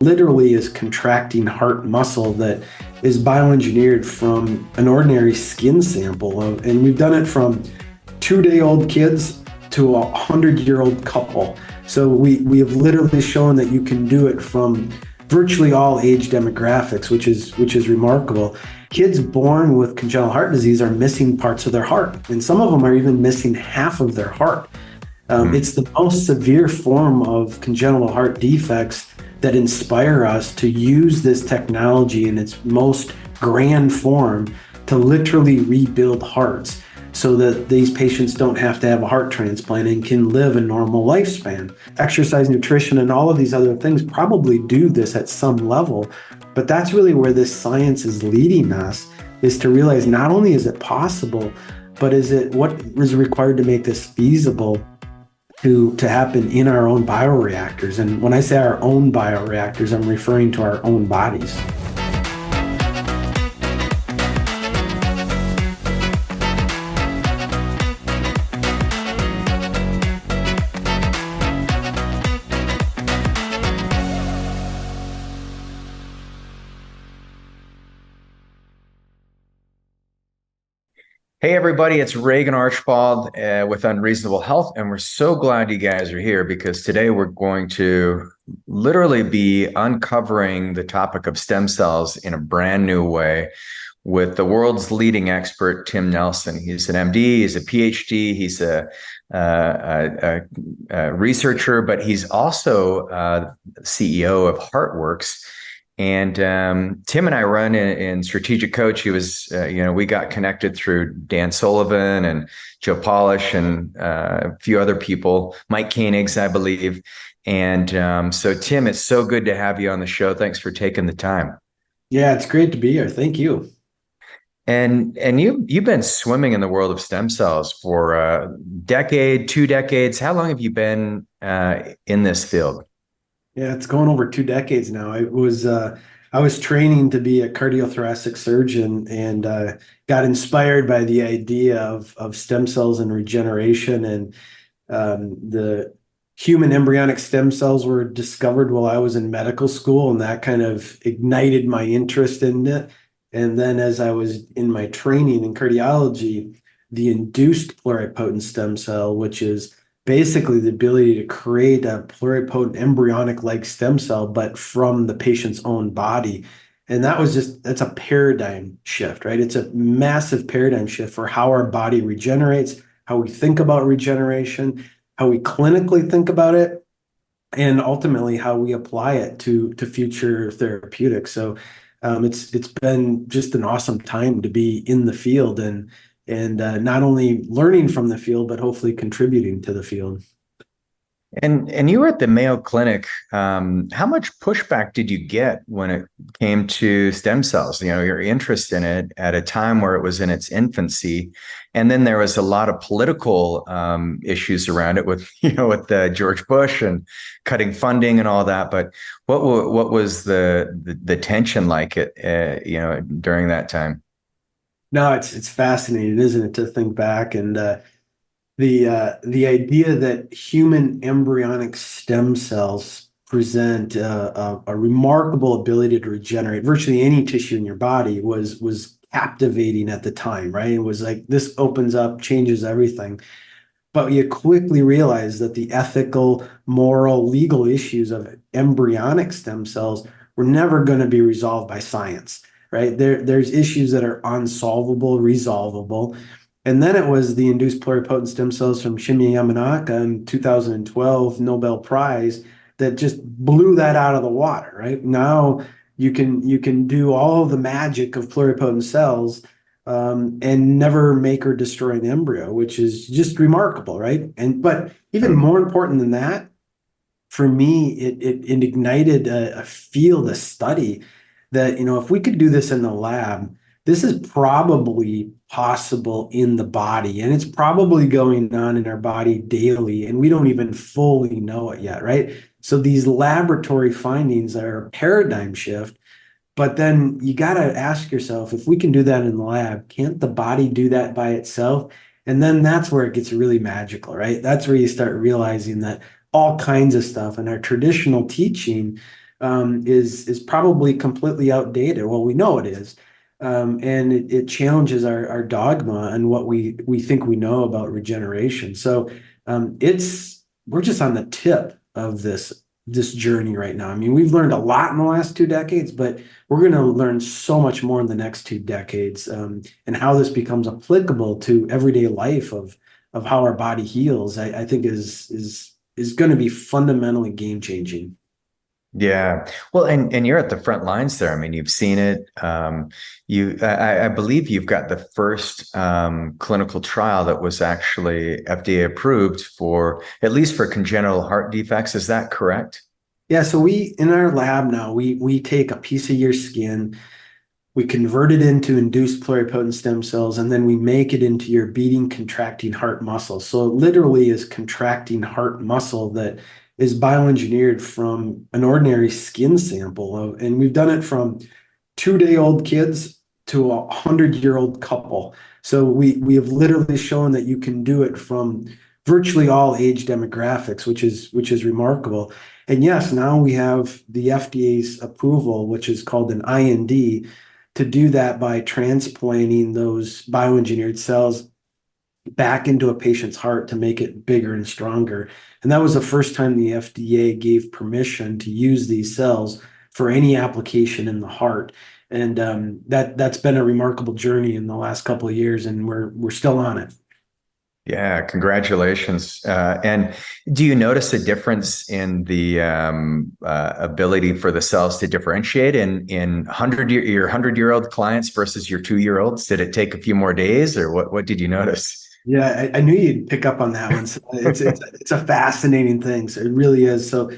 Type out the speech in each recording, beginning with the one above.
literally is contracting heart muscle that is bioengineered from an ordinary skin sample. And we've done it from 2-day-old kids to a 100-year-old couple. So we have literally shown that you can do it from virtually all age demographics, which is remarkable. Kids born with congenital heart disease are missing parts of their heart, and some of them are even missing half of their heart. It's the most severe form of congenital heart defects that inspire us to use this technology in its most grand form to literally rebuild hearts so that these patients don't have to have a heart transplant and can live a normal lifespan. Exercise, nutrition, and all of these other things probably do this at some level, but that's really where this science is leading us, is to realize not only is it possible, but what is required to make this feasible to happen in our own bioreactors. And when I say our own bioreactors, I'm referring to our own bodies. Hey everybody, it's Regan Archibald with Unreasonable Health, and we're so glad you guys are here because today we're going to literally be uncovering the topic of stem cells in a brand new way with the world's leading expert, Tim Nelson. He's an MD, he's a PhD, he's a researcher, but he's also CEO of HeartWorks. And Tim and I run in Strategic Coach. He was, we got connected through Dan Sullivan and Joe Polish and a few other people, Mike Koenigs, I believe. And so, Tim, it's so good to have you on the show. Thanks for taking the time. Yeah, it's great to be here. Thank you. And you've been swimming in the world of stem cells for a decade, 2 decades. How long have you been in this field? Yeah, it's going over 2 decades now. I was training to be a cardiothoracic surgeon and got inspired by the idea of stem cells and regeneration. And the human embryonic stem cells were discovered while I was in medical school, and that kind of ignited my interest in it. And then as I was in my training in cardiology, the induced pluripotent stem cell, which is basically the ability to create a pluripotent embryonic-like stem cell, but from the patient's own body. And that's a paradigm shift, right? It's a massive paradigm shift for how our body regenerates, how we think about regeneration, how we clinically think about it, and ultimately how we apply it to future therapeutics. So it's been just an awesome time to be in the field and not only learning from the field, but hopefully contributing to the field. And you were at the Mayo Clinic. How much pushback did you get when it came to stem cells? Your interest in it at a time where it was in its infancy, and then there was a lot of political issues around it with George Bush and cutting funding and all that. But what was the tension like during that time? No, it's fascinating, isn't it, to think back and the idea that human embryonic stem cells present a remarkable ability to regenerate virtually any tissue in your body was captivating at the time, right? It was like, this opens up, changes everything. But you quickly realize that the ethical, moral, legal issues of embryonic stem cells were never going to be resolved by science. Right? There's issues that are unsolvable, resolvable. And then it was the induced pluripotent stem cells from Shinya Yamanaka in 2012 Nobel Prize that just blew that out of the water, right? Now you can do all of the magic of pluripotent cells and never make or destroy an embryo, which is just remarkable, right? But even more important than that, for me, it ignited a field, a study that, if we could do this in the lab, this is probably possible in the body, and it's probably going on in our body daily, and we don't even fully know it yet, right? So these laboratory findings are a paradigm shift, but then you got to ask yourself, if we can do that in the lab, can't the body do that by itself? And then that's where it gets really magical, right? That's where you start realizing that all kinds of stuff in our traditional teaching is probably completely outdated. Well, we know it is. And it challenges our dogma and what we think we know about regeneration. So we're just on the tip of this journey right now. I mean, we've learned a lot in the last 2 decades, but we're going to learn so much more in the next 2 decades, and how this becomes applicable to everyday life of how our body heals. I think is going to be fundamentally game changing. Yeah. Well, and you're at the front lines there. I mean, you've seen it. I believe you've got the first clinical trial that was actually FDA approved for, at least for congenital heart defects. Is that correct? Yeah, so we in our lab now, we take a piece of your skin, we convert it into induced pluripotent stem cells, and then we make it into your beating, contracting heart muscle. So it literally is contracting heart muscle that is bioengineered from an ordinary skin sample. And we've done it from 2-day-old kids to 100-year-old couple. So we have literally shown that you can do it from virtually all age demographics, which is remarkable. And yes, now we have the FDA's approval, which is called an IND, to do that by transplanting those bioengineered cells back into a patient's heart to make it bigger and stronger. And that was the first time the FDA gave permission to use these cells for any application in the heart. And that's been a remarkable journey in the last couple of years, and we're still on it. Yeah, congratulations. And do you notice a difference in the ability for the cells to differentiate in your 100-year-old clients versus your 2-year-olds? Did it take a few more days, or what did you notice? Yeah, I knew you'd pick up on that one. So it's a fascinating thing. So it really is. So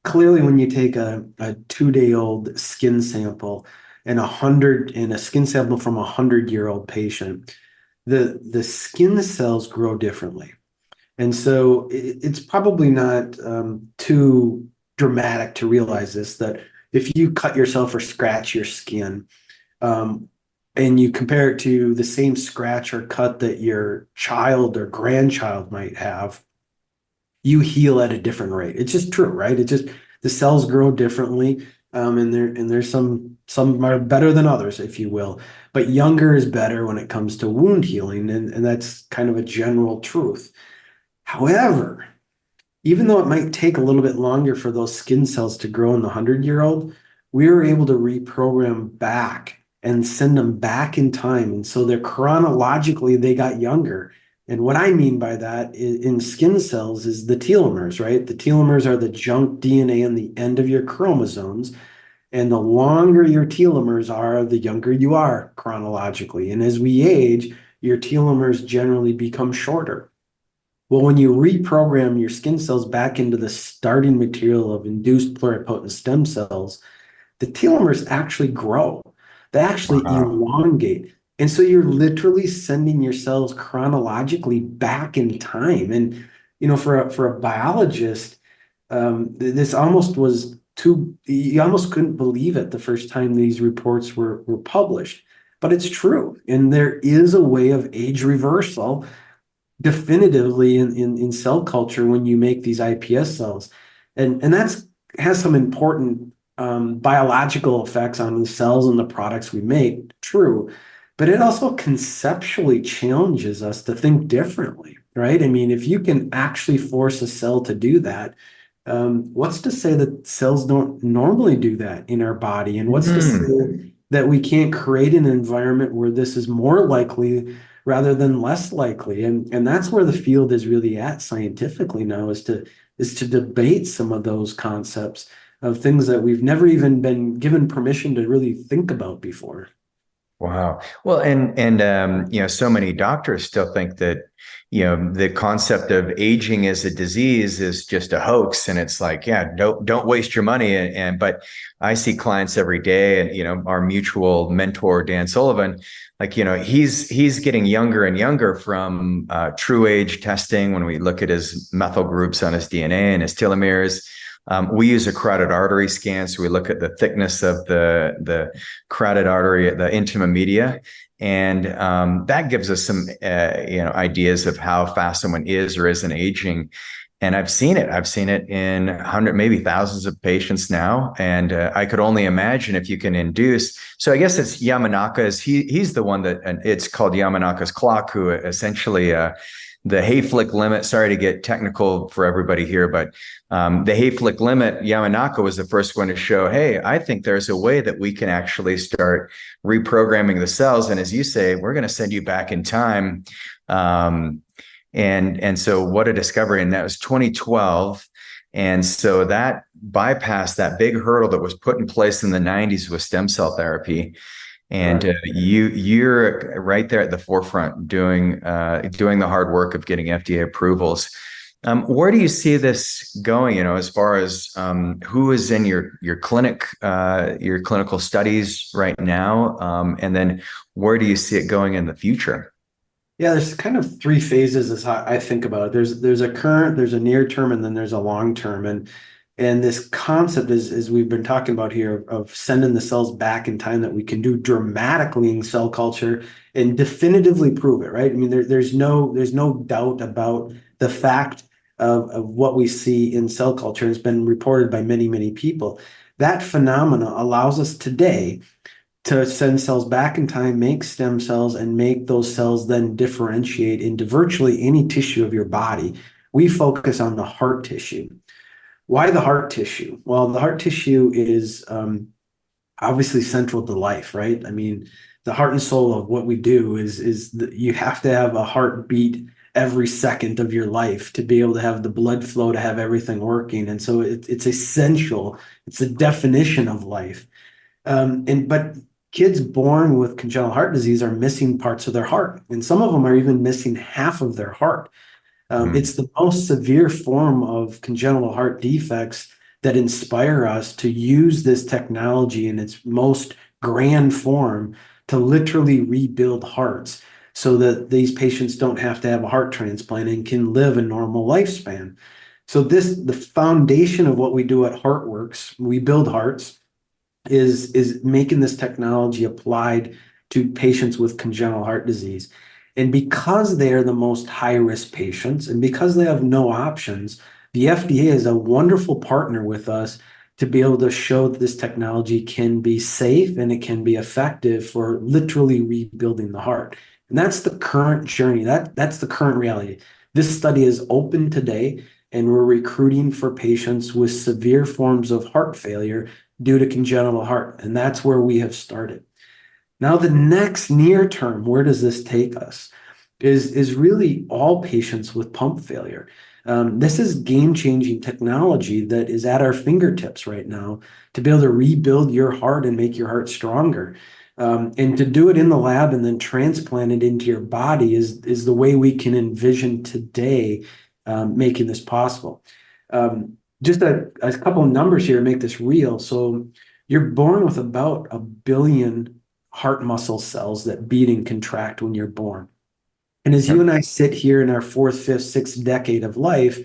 clearly, when you take a 2-day-old skin sample and a skin sample from a 100-year-old patient, the skin cells grow differently. And so it's probably not too dramatic to realize this, that if you cut yourself or scratch your skin, um, and you compare it to the same scratch or cut that your child or grandchild might have, you heal at a different rate. It's just true, right? It just the cells grow differently, and there's some are better than others, if you will. But younger is better when it comes to wound healing, and that's kind of a general truth. However, even though it might take a little bit longer for those skin cells to grow in the 100-year-old, we were able to reprogram back and send them back in time. And so they're chronologically, they got younger. And what I mean by that in skin cells is the telomeres, right? The telomeres are the junk DNA on the end of your chromosomes. And the longer your telomeres are, the younger you are chronologically. And as we age, your telomeres generally become shorter. Well, when you reprogram your skin cells back into the starting material of induced pluripotent stem cells, the telomeres actually grow. They actually Wow. elongate. And so you're literally sending your cells chronologically back in time. And, for a biologist, this almost was you almost couldn't believe it the first time these reports were published. But it's true. And there is a way of age reversal definitively in cell culture when you make these iPS cells. And that's has some important biological effects on the cells and the products we make, true. But it also conceptually challenges us to think differently, right? I mean, if you can actually force a cell to do that, what's to say that cells don't normally do that in our body? And what's to Mm. say that we can't create an environment where this is more likely rather than less likely? And that's where the field is really at scientifically now, is to debate some of those concepts of things that we've never even been given permission to really think about before. Wow. Well, and so many doctors still think that, the concept of aging as a disease is just a hoax. And it's like, yeah, don't waste your money. But I see clients every day, and, our mutual mentor, Dan Sullivan, like, he's getting younger and younger from true age testing. When we look at his methyl groups on his DNA and his telomeres, we use a carotid artery scan, so we look at the thickness of the carotid artery, the intima media, and that gives us some ideas of how fast someone is or isn't aging. And I've seen it. I've seen it in maybe thousands of patients now. And I could only imagine if you can induce. So I guess it's Yamanaka's. He's the one that, and it's called Yamanaka's clock, who essentially the Hayflick limit. Sorry to get technical for everybody here, but the Hayflick limit, Yamanaka was the first one to show, hey, I think there's a way that we can actually start reprogramming the cells. And as you say, we're going to send you back in time. And so what a discovery. And that was 2012. And so that bypassed that big hurdle that was put in place in the 90s with stem cell therapy. And Right. you're right there at the forefront doing the hard work of getting FDA approvals. Where do you see this going, as far as who is in your clinical studies right now? And then where do you see it going in the future? Yeah, there's kind of three phases as how I think about it. There's a current, there's a near term, and then there's a long term. And this concept is we've been talking about here of sending the cells back in time that we can do dramatically in cell culture and definitively prove it, right? I mean, there's no doubt about the fact of what we see in cell culture. It's been reported by many, many people. That phenomena allows us today to send cells back in time, make stem cells, and make those cells then differentiate into virtually any tissue of your body. We focus on the heart tissue. Why the heart tissue? Well, the heart tissue is obviously central to life, right? I mean, the heart and soul of what we do is that you have to have a heartbeat every second of your life to be able to have the blood flow to have everything working. And so it's essential. It's a definition of life. But kids born with congenital heart disease are missing parts of their heart, and some of them are even missing half of their heart. Mm. It's the most severe form of congenital heart defects that inspire us to use this technology in its most grand form to literally rebuild hearts so that these patients don't have to have a heart transplant and can live a normal lifespan. So the foundation of what we do at HeartWorks, we build hearts, is making this technology applied to patients with congenital heart disease. And because they are the most high-risk patients, and because they have no options, the FDA is a wonderful partner with us to be able to show that this technology can be safe and it can be effective for literally rebuilding the heart. And that's the current journey. That's the current reality. This study is open today, and we're recruiting for patients with severe forms of heart failure due to congenital heart. And that's where we have started. Now, the next near term, where does this take us? Is really all patients with pump failure. This is game-changing technology that is at our fingertips right now to be able to rebuild your heart and make your heart stronger. And to do it in the lab and then transplant it into your body is the way we can envision today making this possible. Just a couple of numbers here to make this real. So you're born with about 1 billion heart muscle cells that beat and contract when you're born. And as you Yep. and I sit here in our fourth, fifth, sixth decade of life,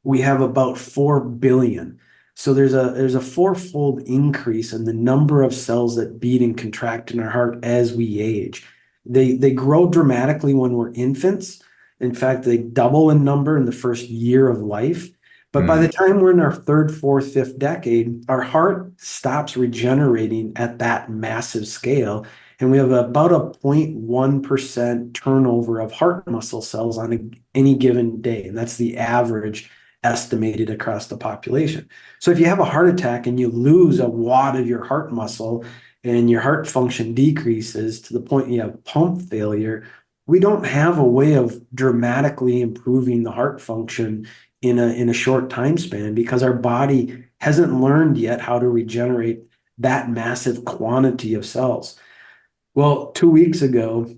we have about 4 billion. So there's a fourfold increase in the number of cells that beat and contract in our heart as we age. They grow dramatically when we're infants. In fact, they double in number in the first year of life. But by the Mm. time we're in our third, fourth, fifth decade, our heart stops regenerating at that massive scale. And we have about a 0.1% turnover of heart muscle cells on any given day. And that's the average estimated across the population. So if you have a heart attack and you lose a wad of your heart muscle and your heart function decreases to the point you have pump failure, we don't have a way of dramatically improving the heart function in a short time span because our body hasn't learned yet how to regenerate that massive quantity of cells. Well, 2 weeks ago,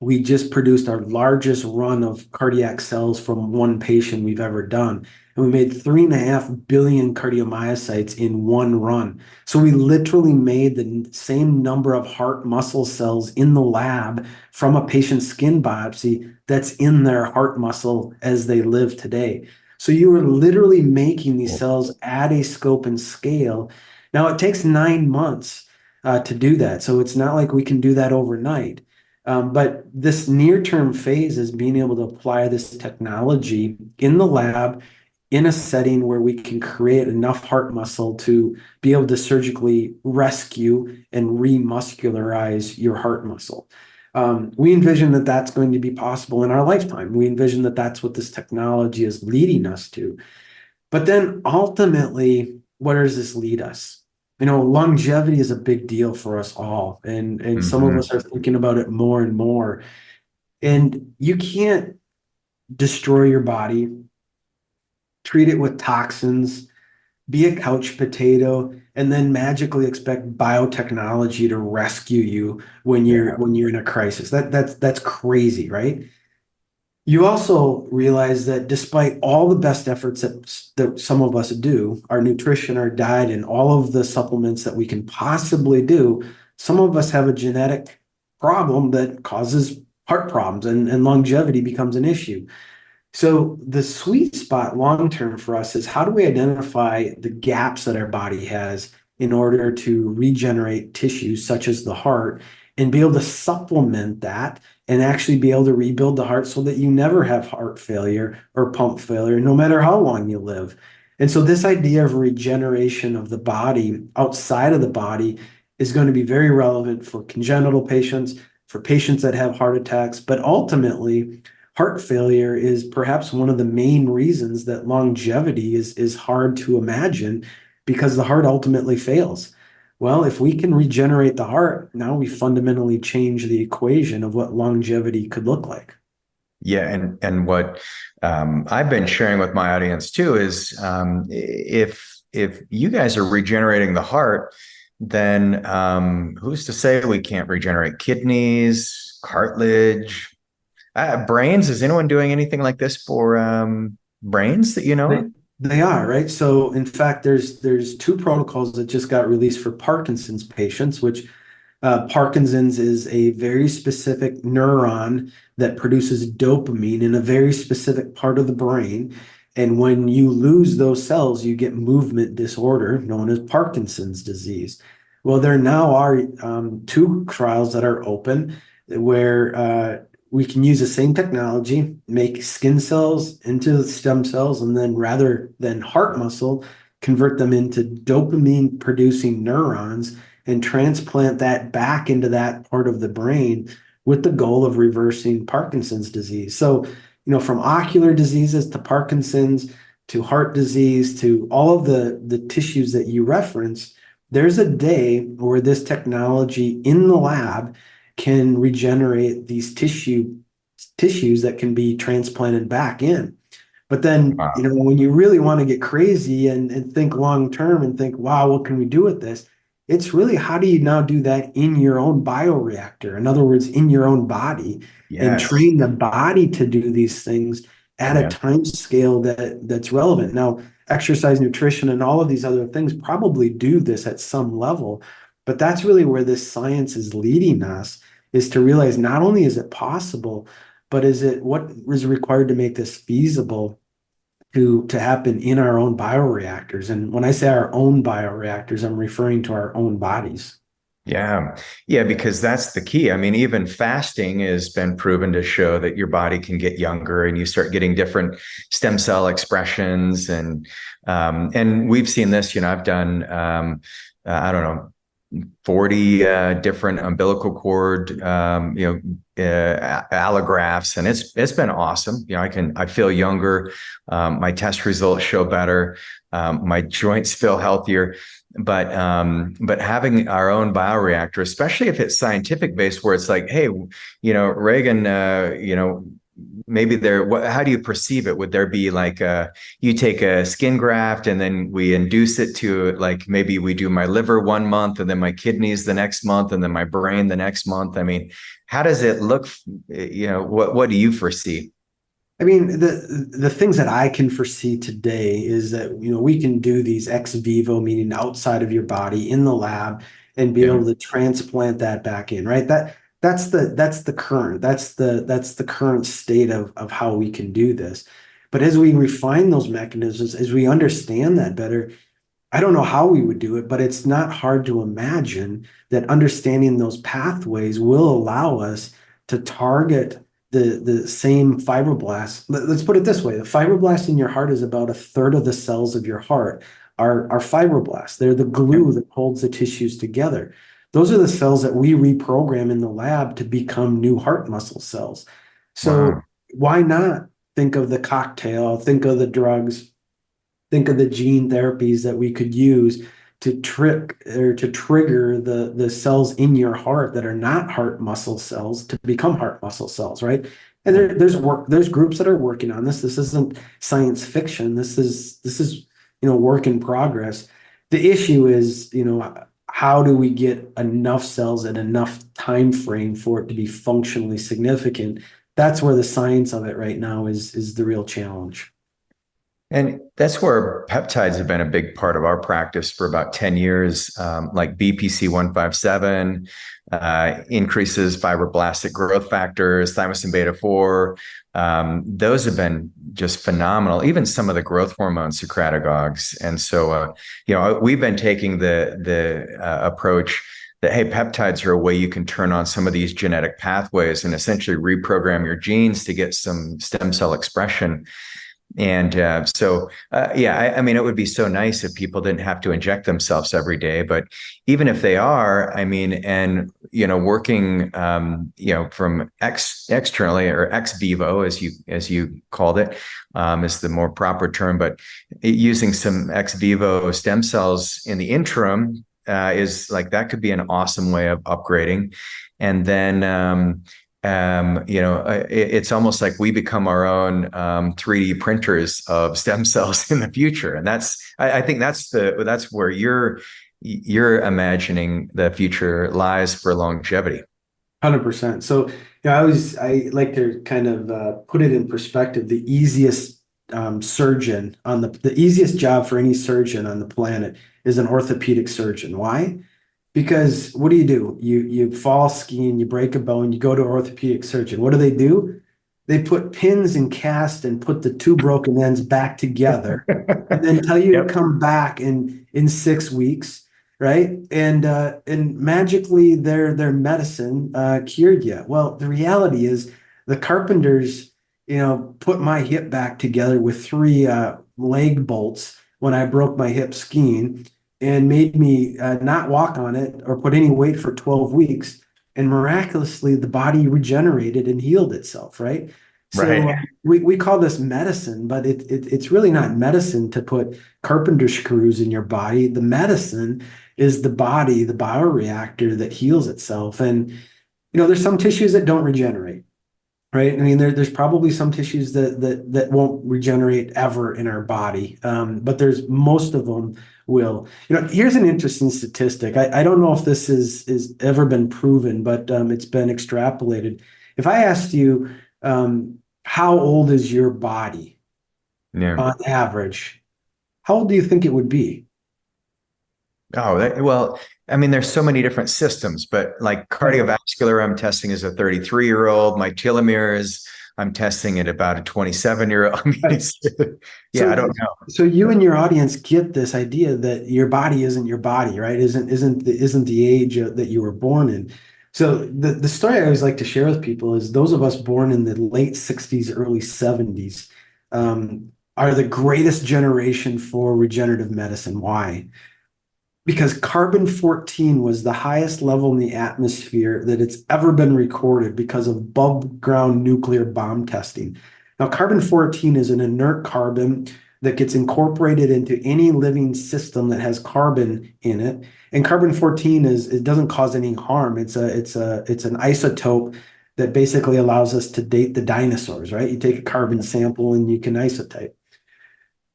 we just produced our largest run of cardiac cells from one patient we've ever done. And we made 3.5 billion cardiomyocytes in one run. So we literally made the same number of heart muscle cells in the lab from a patient's skin biopsy that's in their heart muscle as they live today. So you were literally making these cells at a scope and scale. Now it takes 9 months to do that. So it's not like we can do that overnight. But this near-term phase is being able to apply this technology in the lab in a setting where we can create enough heart muscle to be able to surgically rescue and remuscularize your heart muscle. We envision that that's going to be possible in our lifetime. We envision that that's what this technology is leading us to. But then ultimately, where does this lead us? Longevity is a big deal for us all, and some of Mhm. us are thinking about it more and more. And you can't destroy your body, treat it with toxins, be a couch potato, and then magically expect biotechnology to rescue you when you're Yeah. when you're in a crisis. That's crazy, right? You also realize that despite all the best efforts that some of us do, our nutrition, our diet, and all of the supplements that we can possibly do, some of us have a genetic problem that causes heart problems, and longevity becomes an issue. So the sweet spot long term for us is how do we identify the gaps that our body has in order to regenerate tissues such as the heart and be able to supplement that and actually be able to rebuild the heart so that you never have heart failure or pump failure, no matter how long you live. And so this idea of regeneration of the body outside of the body is going to be very relevant for congenital patients, for patients that have heart attacks, but ultimately heart failure is perhaps one of the main reasons that longevity is hard to imagine because the heart ultimately fails. Well, if we can regenerate the heart, now we fundamentally change the equation of what longevity could look like. Yeah, and what I've been sharing with my audience too is if you guys are regenerating the heart, then who's to say we can't regenerate kidneys, cartilage, brains? Is anyone doing anything like this for brains that you know They of? they are, right? So in fact, there's two protocols that just got released for Parkinson's patients, which Parkinson's is a very specific neuron that produces dopamine in a very specific part of the brain. And when you lose those cells, you get movement disorder known as Parkinson's disease. Well, there now are two trials that are open where we can use the same technology, make skin cells into stem cells, and then rather than heart muscle, convert them into dopamine producing neurons and transplant that back into that part of the brain with the goal of reversing Parkinson's disease. So, from ocular diseases to Parkinson's to heart disease to all of the tissues that you reference, there's a day where this technology in the lab can regenerate these tissues that can be transplanted back in. But then, Wow. when you really want to get crazy and think long term and think, wow, what can we do with this? It's really how do you now do that in your own bioreactor? In other words, in your own body, and Yes. train the body to do these things at a Yeah. time scale that's relevant. Now, exercise, nutrition, and all of these other things probably do this at some level, but that's really where this science is leading us, is to realize not only is it possible, but is it what is required to make this feasible to happen in our own bioreactors? And when I say our own bioreactors, I'm referring to our own bodies. Yeah. Yeah, because that's the key. I mean, even fasting has been proven to show that your body can get younger and you start getting different stem cell expressions. And we've seen this, I've done I don't know, 40 different umbilical cord allografts, and it's been awesome. I feel younger, my test results show better, my joints feel healthier. But having our own bioreactor, especially if it's scientific based, where it's like, hey, Reagan, maybe how do you perceive it? Would there be like you take a skin graft and then we induce it to, like, maybe we do my liver 1 month and then my kidneys the next month and then my brain the next month? I mean, how does it look? What do you foresee? I mean, the things that I can foresee today is that, we can do these ex vivo, meaning outside of your body in the lab and be Yeah. able to transplant that back in, right? That's the current state of how we can do this. But as we refine those mechanisms, as we understand that better, I don't know how we would do it, but it's not hard to imagine that understanding those pathways will allow us to target the same fibroblasts. Let's put it this way. The fibroblasts in your heart is about a third of the cells of your heart are fibroblasts. They're the glue that holds the tissues together. Those are the cells that we reprogram in the lab to become new heart muscle cells. So Wow. why not think of the cocktail, think of the drugs, think of the gene therapies that we could use to trick or to trigger the cells in your heart that are not heart muscle cells to become heart muscle cells, right? And there's groups that are working on this. This isn't science fiction. This is work in progress. The issue is, how do we get enough cells at enough time frame for it to be functionally significant? That's where the science of it right now is the real challenge. And that's where peptides have been a big part of our practice for about 10 years, like BPC 157, increases fibroblastic growth factors, thymosin beta 4. Those have been just phenomenal, even some of the growth hormones, secretagogues. And so, we've been taking the approach that, hey, peptides are a way you can turn on some of these genetic pathways and essentially reprogram your genes to get some stem cell expression. And I mean, it would be so nice if people didn't have to inject themselves every day. But even if they are, I mean, and working, from externally or ex vivo, as you called it, is the more proper term. But using some ex vivo stem cells in the interim is like that could be an awesome way of upgrading. And then it's almost like we become our own 3D printers of stem cells in the future, and I think that's where you're imagining the future lies for longevity. 100%. So, I like to kind of put it in perspective. The easiest surgeon on the easiest job for any surgeon on the planet is an orthopedic surgeon. Why? Because what do? You fall skiing, you break a bone, you go to an orthopedic surgeon. What do? They put pins and cast and put the two broken ends back together, and then tell you to Yep. come back in 6 weeks, right? And magically their medicine cured you. Well, the reality is the carpenters, put my hip back together with three leg bolts when I broke my hip skiing and made me not walk on it or put any weight for 12 weeks. And miraculously, the body regenerated and healed itself, right? So Right. we call this medicine, but it's really not medicine to put carpenter screws in your body. The medicine is the body, the bioreactor that heals itself. And, there's some tissues that don't regenerate. Right. I mean, there's probably some tissues that won't regenerate ever in our body, but there's most of them will. Here's an interesting statistic. I don't know if this is ever been proven, but it's been extrapolated. If I asked you, how old is your body Yeah. on average, how old do you think it would be? Oh, well, I mean, there's so many different systems, but like Right. cardiovascular, I'm testing as a 33-year-old. My telomeres, I'm testing at about a 27-year-old. I mean, yeah, So, I don't know. so you and your audience get this idea that your body isn't your body, right? Isn't the age that you were born in. So the story I always like to share with people is those of us born in the late 60s, early 70s, are the greatest generation for regenerative medicine. Why? Because carbon-14 was the highest level in the atmosphere that it's ever been recorded because of above ground nuclear bomb testing. Now, carbon-14 is an inert carbon that gets incorporated into any living system that has carbon in it. And carbon-14 it doesn't cause any harm. It's an isotope that basically allows us to date the dinosaurs, right? You take a carbon sample and you can isotype.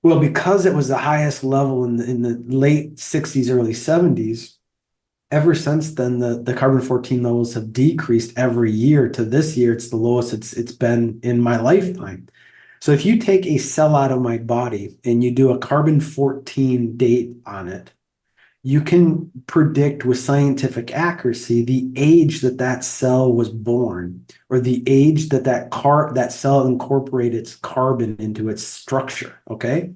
Well, because it was the highest level in the late 60s, early 70s, ever since then, the carbon-14 levels have decreased every year. To this year, it's the lowest it's been in my lifetime. So if you take a cell out of my body and you do a carbon-14 date on it, you can predict with scientific accuracy the age that that cell was born or the age that cell incorporated its carbon into its structure. Okay.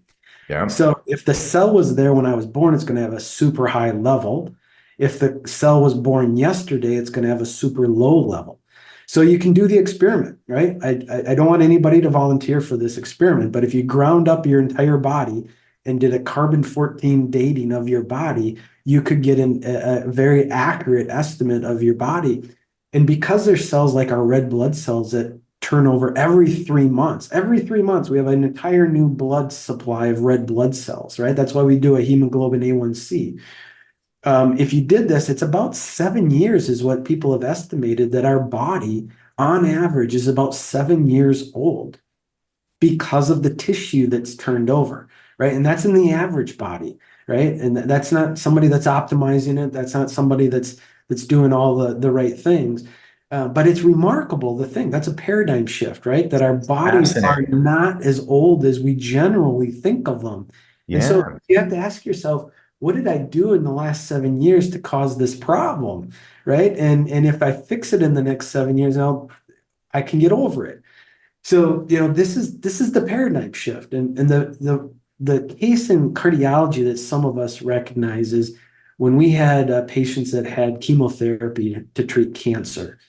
Yeah. So if the cell was there when I was born, it's going to have a super high level. If the cell was born yesterday, it's going to have a super low level. So you can do the experiment, right? I don't want anybody to volunteer for this experiment, but if you ground up your entire body and did a carbon-14 dating of your body, you could get a very accurate estimate of your body. And because there's cells like our red blood cells that turn over every 3 months, we have an entire new blood supply of red blood cells, right? That's why we do a hemoglobin A1C. If you did this, it's about 7 years is what people have estimated that our body, on average, is about 7 years old because of the tissue that's turned over, right? And that's in the average body, right? And that's not somebody that's optimizing it. That's not somebody that's doing all the right things. But it's remarkable, the thing. That's a paradigm shift, right? That our bodies are Fascinating. not as old as we generally think of them. And so Yeah. you have to ask yourself, what did I do in the last 7 years to cause this problem, right? And if I fix it in the next 7 years, I can get over it. So, this is the paradigm shift. And the case in cardiology that some of us recognize is when we had patients that had chemotherapy to treat cancer.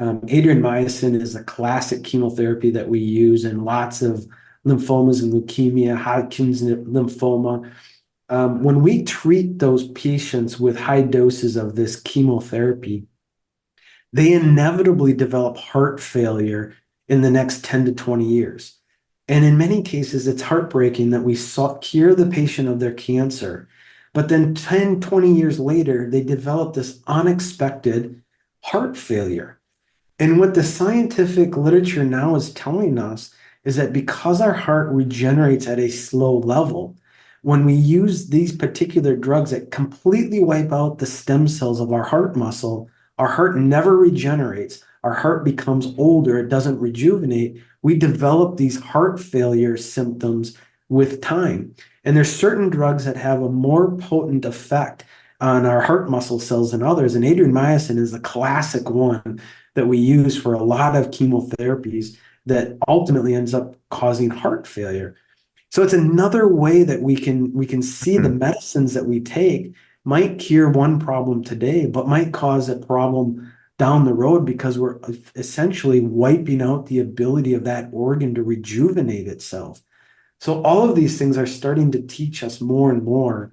Adriamycin is a classic chemotherapy that we use in lots of lymphomas and leukemia, Hodgkin's lymphoma. When we treat those patients with high doses of this chemotherapy, they inevitably develop heart failure in the next 10 to 20 years. And in many cases, it's heartbreaking that we cure the patient of their cancer, but then 10, 20 years later, they develop this unexpected heart failure. And what the scientific literature now is telling us is that because our heart regenerates at a slow level, when we use these particular drugs that completely wipe out the stem cells of our heart muscle, our heart never regenerates. Our heart becomes older, it doesn't rejuvenate. We develop these heart failure symptoms with time. And there's certain drugs that have a more potent effect on our heart muscle cells than others. And adriamycin is the classic one that we use for a lot of chemotherapies that ultimately ends up causing heart failure. So it's another way that we can see the Hmm. medicines that we take might cure one problem today, but might cause a problem down the road because we're essentially wiping out the ability of that organ to rejuvenate itself. So all of these things are starting to teach us more and more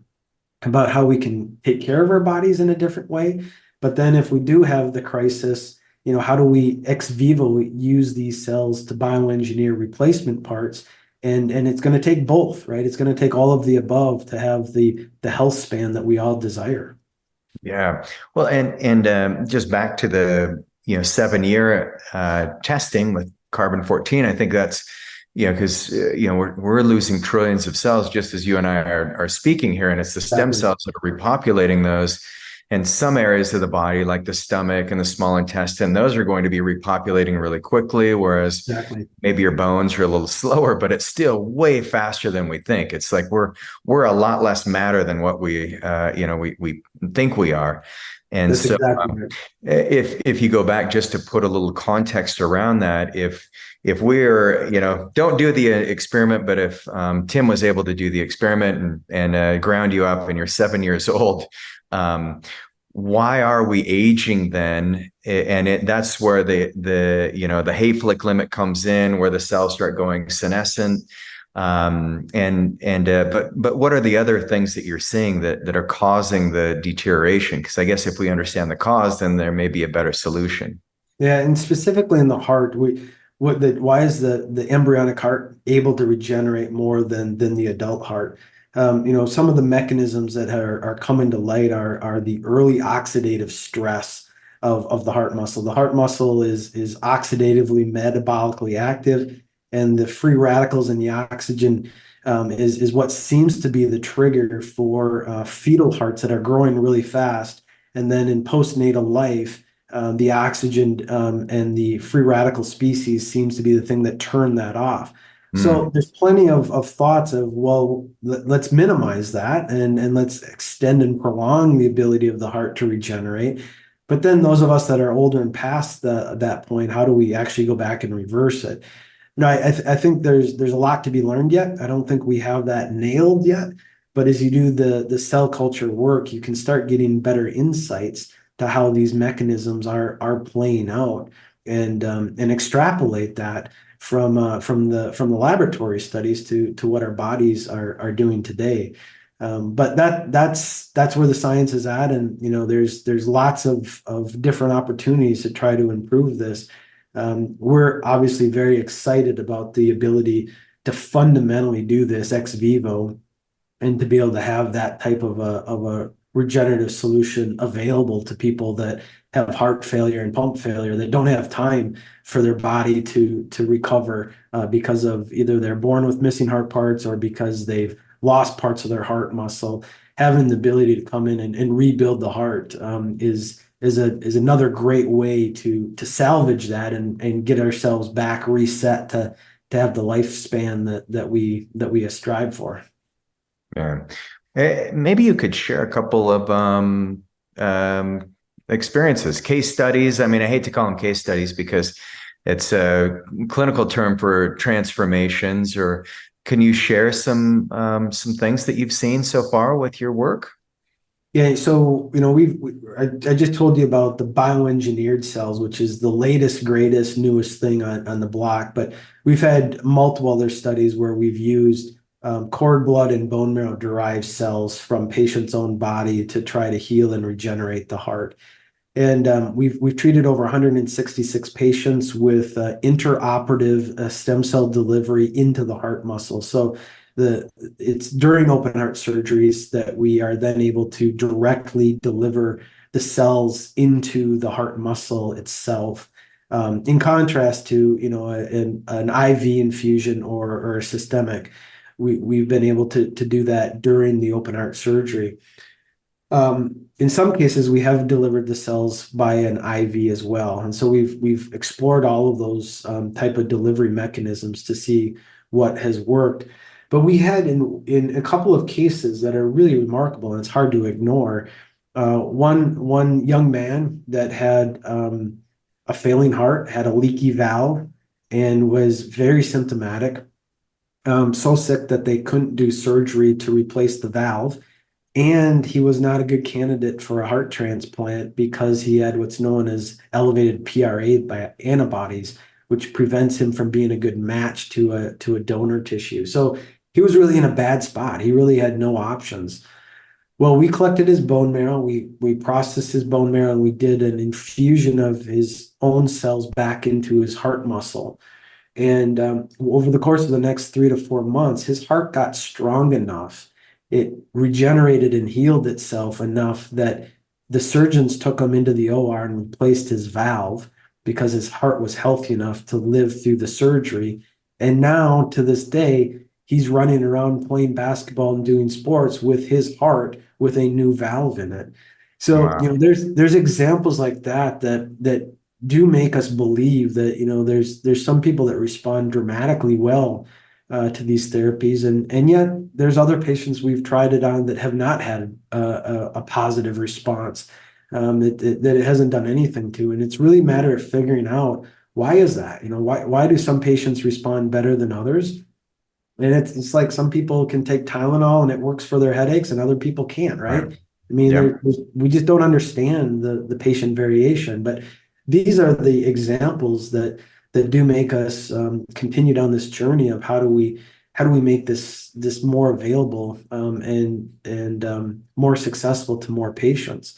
about how we can take care of our bodies in a different way. But then if we do have the crisis, how do we ex vivo use these cells to bioengineer replacement parts? And it's going to take both, right? It's going to take all of the above to have the health span that we all desire. Yeah. Well, and just back to the 7 year testing with carbon 14. I think that's because we're losing trillions of cells just as you and I are speaking here, and it's the stem Exactly. cells that are repopulating those. And some areas of the body, like the stomach and the small intestine, those are going to be repopulating really quickly, whereas Exactly. maybe your bones are a little slower, but it's still way faster than we think. It's like we're a lot less matter than what we think we are. And That's so exactly right. if you go back just to put a little context around that, if we're don't do the experiment, but if Tim was able to do the experiment and ground you up and you're 7 years old, um, why are we aging then? And that's where the Hayflick limit comes in, where the cells start going senescent. But what are the other things that you're seeing that are causing the deterioration? Because I guess if we understand the cause, then there may be a better solution. Yeah, and specifically in the heart, why is the embryonic heart able to regenerate more than the adult heart? Some of the mechanisms that are coming to light are the early oxidative stress of the heart muscle. The heart muscle is oxidatively metabolically active, and the free radicals and the oxygen is what seems to be the trigger for fetal hearts that are growing really fast. And then in postnatal life, the oxygen and the free radical species seems to be the thing that turn that off. So Mm. there's plenty of thoughts of, well, let's minimize that and let's extend and prolong the ability of the heart to regenerate. But then those of us that are older and past that point, how do we actually go back and reverse it? No, I think there's a lot to be learned yet. I don't think we have that nailed yet. But as you do the cell culture work, you can start getting better insights to how these mechanisms are playing out. and extrapolate that from the laboratory studies to what our bodies are doing today. But that's where the science is at, and there's lots of different opportunities to try to improve this. We're obviously very excited about the ability to fundamentally do this ex vivo and to be able to have that type of a regenerative solution available to people that have heart failure and pump failure that don't have time for their body to recover because of either they're born with missing heart parts or because they've lost parts of their heart muscle. Having the ability to come in and rebuild the heart is another great way to salvage that and get ourselves back reset to have the lifespan that we strive for. Yeah. Maybe you could share a couple of experiences, case studies. I mean, I hate to call them case studies because it's a clinical term for transformations. Or can you share some things that you've seen so far with your work? Yeah, so I just told you about the bioengineered cells, which is the latest, greatest, newest thing on the block. But we've had multiple other studies where we've used cord blood and bone marrow derived cells from patients' own body to try to heal and regenerate the heart. And we've treated over 166 patients with interoperative stem cell delivery into the heart muscle. So it's during open heart surgeries that we are then able to directly deliver the cells into the heart muscle itself. In contrast to an IV infusion or a systemic, we've been able to do that during the open heart surgery. In some cases, we have delivered the cells by an IV as well, and so we've explored all of those type of delivery mechanisms to see what has worked. But we had in a couple of cases that are really remarkable, and it's hard to ignore. One young man that had a failing heart, had a leaky valve, and was very symptomatic, so sick that they couldn't do surgery to replace the valve. And he was not a good candidate for a heart transplant because he had what's known as elevated PRA by antibodies, which prevents him from being a good match to a donor tissue. So he was really in a bad spot. He really had no options. Well, we collected his bone marrow, we processed his bone marrow, and we did an infusion of his own cells back into his heart muscle. And over the course of the next 3 to 4 months, his heart got strong enough. It regenerated and healed itself enough that the surgeons took him into the OR and replaced his valve because his heart was healthy enough to live through the surgery. And now, to this day, he's running around playing basketball and doing sports with his heart with a new valve in it. So, Wow. there's examples like that do make us believe that, there's some people that respond dramatically well to these therapies, and yet there's other patients we've tried it on that have not had a positive response, that it hasn't done anything to. And it's really a matter of figuring out why is that? Why do some patients respond better than others? And it's like some people can take Tylenol and it works for their headaches, and other people can't, right? Right. I mean, Yep. we just don't understand the patient variation. But these are the examples that do make us continue down this journey of how do we make this more available, and more successful to more patients.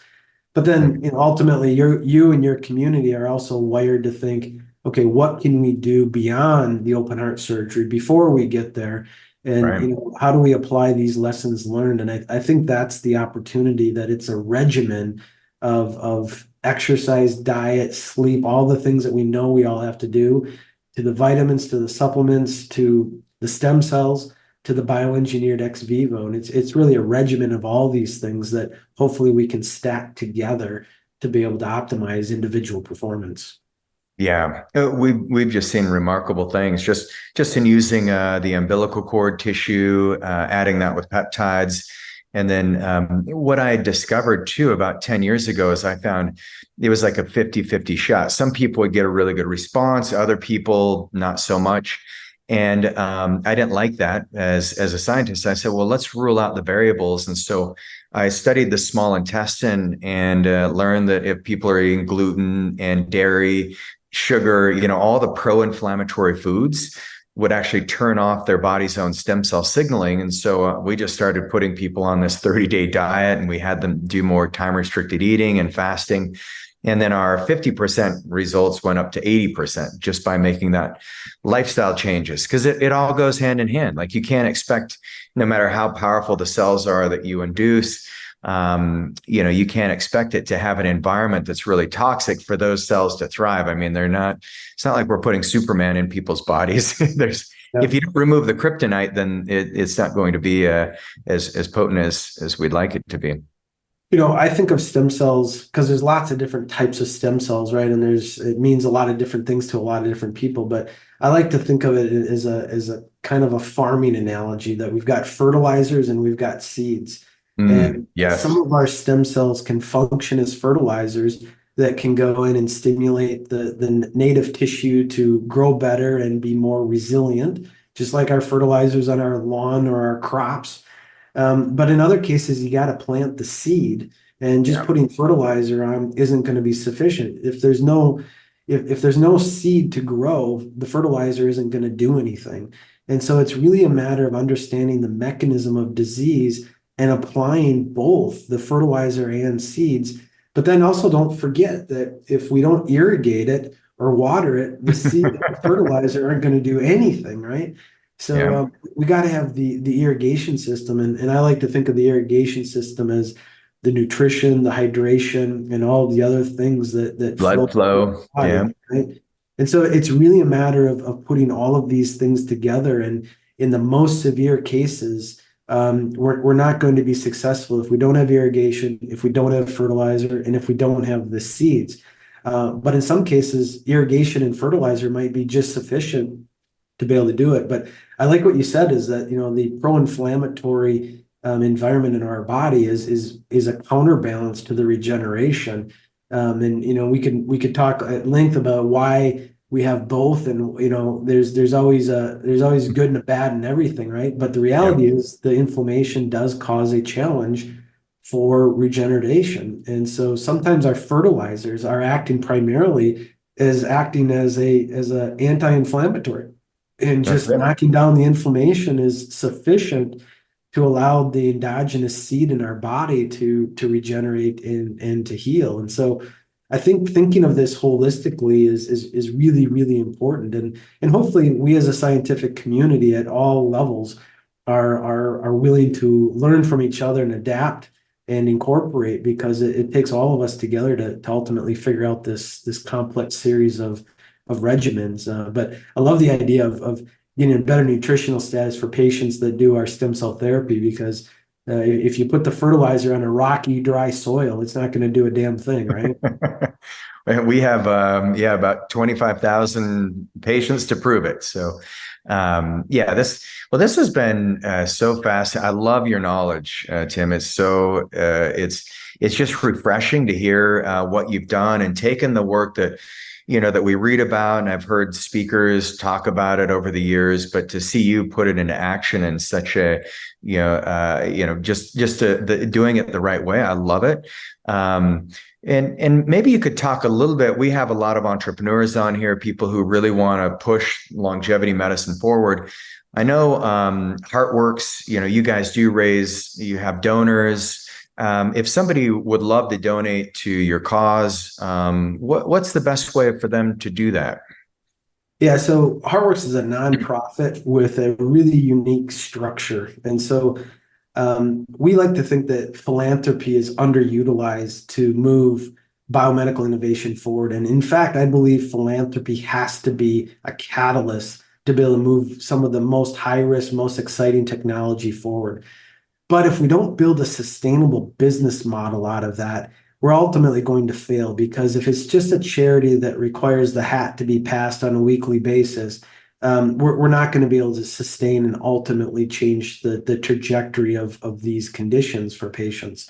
But then, ultimately, you and your community are also wired to think, okay, what can we do beyond the open heart surgery before we get there? And, Right. how do we apply these lessons learned? And I think that's the opportunity, that it's a regimen of exercise, diet, sleep, all the things that we know we all have to do, to the vitamins, to the supplements, to the stem cells, to the bioengineered ex vivo. And it's really a regimen of all these things that hopefully we can stack together to be able to optimize individual performance. Yeah, we've just seen remarkable things just in using the umbilical cord tissue, adding that with peptides. And then what I discovered too about 10 years ago is I found it was like a 50-50 shot. Some people would get a really good response, other people not so much. And I didn't like that as a scientist. I said, well, let's rule out the variables. And so I studied the small intestine and learned that if people are eating gluten and dairy, sugar, all the pro-inflammatory foods would actually turn off their body's own stem cell signaling. And so we just started putting people on this 30-day diet, and we had them do more time-restricted eating and fasting. And then our 50% results went up to 80% just by making that lifestyle changes, because it all goes hand in hand. Like, you can't expect, no matter how powerful the cells are that you induce, you can't expect it to have an environment that's really toxic for those cells to thrive. I mean, it's not like we're putting Superman in people's bodies. If you don't remove the kryptonite, then it's not going to be as potent as we'd like it to be. I think of stem cells because there's lots of different types of stem cells, right? And it means a lot of different things to a lot of different people. But I like to think of it as a kind of a farming analogy, that we've got fertilizers and we've got seeds. And yes. some of our stem cells can function as fertilizers that can go in and stimulate the native tissue to grow better and be more resilient, just like our fertilizers on our lawn or our crops. But in other cases, you got to plant the seed, and just putting fertilizer on isn't going to be sufficient. If there's no seed to grow, the fertilizer isn't going to do anything. And so it's really a matter of understanding the mechanism of disease and applying both the fertilizer and seeds. But then also don't forget that if we don't irrigate it or water it, the seed and the fertilizer aren't going to do anything, right? So we got to have the irrigation system, and I like to think of the irrigation system as the nutrition, the hydration, and all the other things that blood flow. Body, right? And so it's really a matter of putting all of these things together. And in the most severe cases, we're not going to be successful if we don't have irrigation, if we don't have fertilizer, and if we don't have the seeds. But in some cases, irrigation and fertilizer might be just sufficient to be able to do it. But I like what you said, is that the pro-inflammatory environment in our body is a counterbalance to the regeneration. And we could talk at length about why we have both, and there's always good and a bad and everything, right? But the reality is the inflammation does cause a challenge for regeneration. And so sometimes our fertilizers are acting primarily as a anti-inflammatory, and just knocking down the inflammation is sufficient to allow the endogenous seed in our body to regenerate and to heal. And so I think thinking of this holistically is really, really important. And hopefully we as a scientific community at all levels are willing to learn from each other and adapt and incorporate, because it takes all of us together to ultimately figure out this complex series of regimens. But I love the idea of getting a better nutritional status for patients that do our stem cell therapy, because if you put the fertilizer on a rocky, dry soil, it's not going to do a damn thing, right? We have about 25,000 patients to prove it. So this has been so fast. I love your knowledge, Tim. It's just refreshing to hear what you've done and taken the work that we read about, and I've heard speakers talk about it over the years, but to see you put it into action in such a, doing it the right way. I love it. And maybe you could talk a little bit. We have a lot of entrepreneurs on here, people who really want to push longevity medicine forward. I know HeartWorks, you guys do you have donors. If somebody would love to donate to your cause, what's the best way for them to do that? Yeah, so HeartWorks is a nonprofit with a really unique structure. And so we like to think that philanthropy is underutilized to move biomedical innovation forward. And in fact, I believe philanthropy has to be a catalyst to be able to move some of the most high-risk, most exciting technology forward. But if we don't build a sustainable business model out of that, we're ultimately going to fail, because if it's just a charity that requires the hat to be passed on a weekly basis, we're not going to be able to sustain and ultimately change the trajectory of these conditions for patients.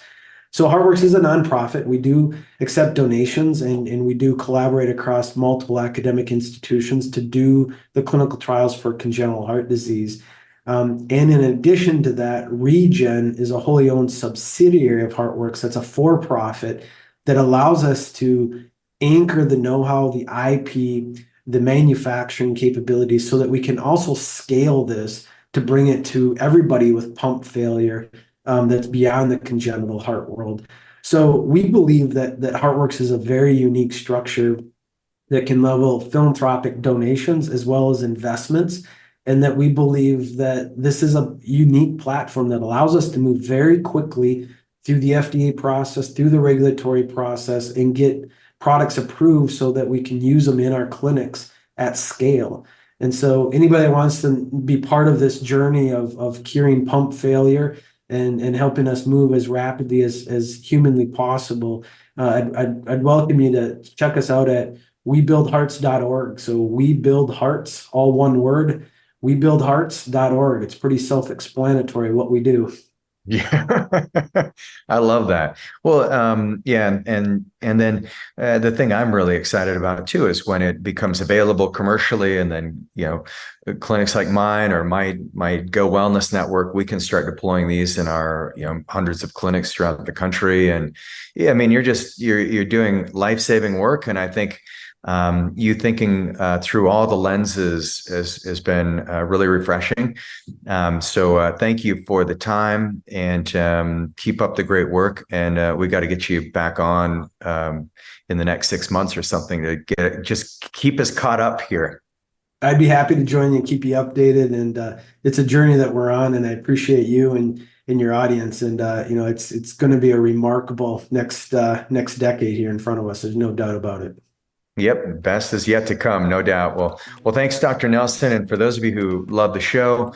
So HeartWorks is a nonprofit. We do accept donations, and we do collaborate across multiple academic institutions to do the clinical trials for congenital heart disease. And in addition to that, Regan is a wholly owned subsidiary of HeartWorks. That's a for-profit that allows us to anchor the know-how, the IP, the manufacturing capabilities so that we can also scale this to bring it to everybody with pump failure that's beyond the congenital heart world. So we believe that HeartWorks is a very unique structure that can level philanthropic donations as well as investments, and that we believe that this is a unique platform that allows us to move very quickly through the FDA process, through the regulatory process, and get products approved so that we can use them in our clinics at scale. And so anybody that wants to be part of this journey of curing pump failure and helping us move as rapidly as humanly possible, I'd welcome you to check us out at webuildhearts.org. So we build hearts, all one word, webuildhearts.org. It's pretty self-explanatory what we do. Yeah, I love that. Well, yeah, and then the thing I'm really excited about too is when it becomes available commercially, and then clinics like mine or my Go Wellness Network, we can start deploying these in our hundreds of clinics throughout the country. And yeah, I mean, you're doing life-saving work, and I think you thinking through all the lenses has been really refreshing. So thank you for the time, and keep up the great work. And we got to get you back on in the next 6 months or something to just keep us caught up here. I'd be happy to join you and keep you updated. And it's a journey that we're on, and I appreciate you and your audience. And it's going to be a remarkable next decade here in front of us. There's no doubt about it. Yep, best is yet to come, no doubt. Well, thanks, Dr. Nelson. And for those of you who love the show,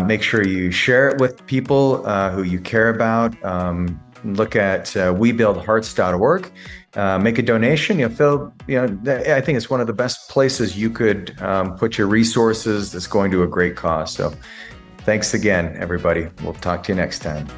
make sure you share it with people who you care about. Look at webuildhearts.org. Make a donation. You'll feel, I think it's one of the best places you could put your resources that's going to a great cause. So thanks again, everybody. We'll talk to you next time.